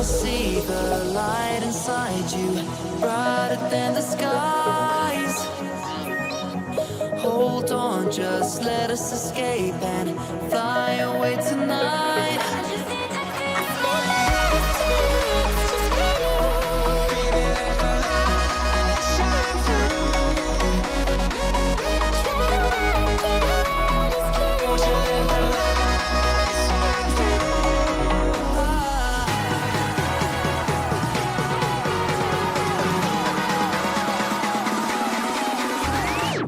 see the light inside you, brighter than the skies. Hold on, just let us escape and fly away tonight.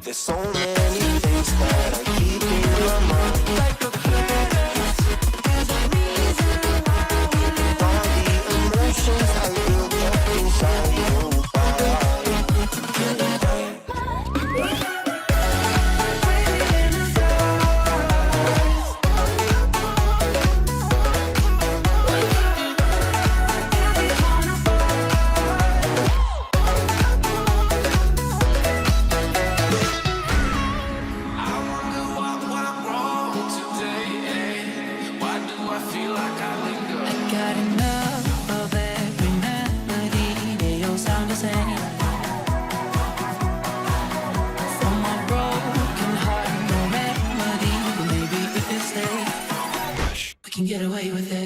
There's so many things that I keep in my mind. Like a planet, there's a reason why. All the emotions I built up inside you. Got enough of every melody. They all sound the same. For my broken heart, no remedy. But maybe if you stay, we can get away with it.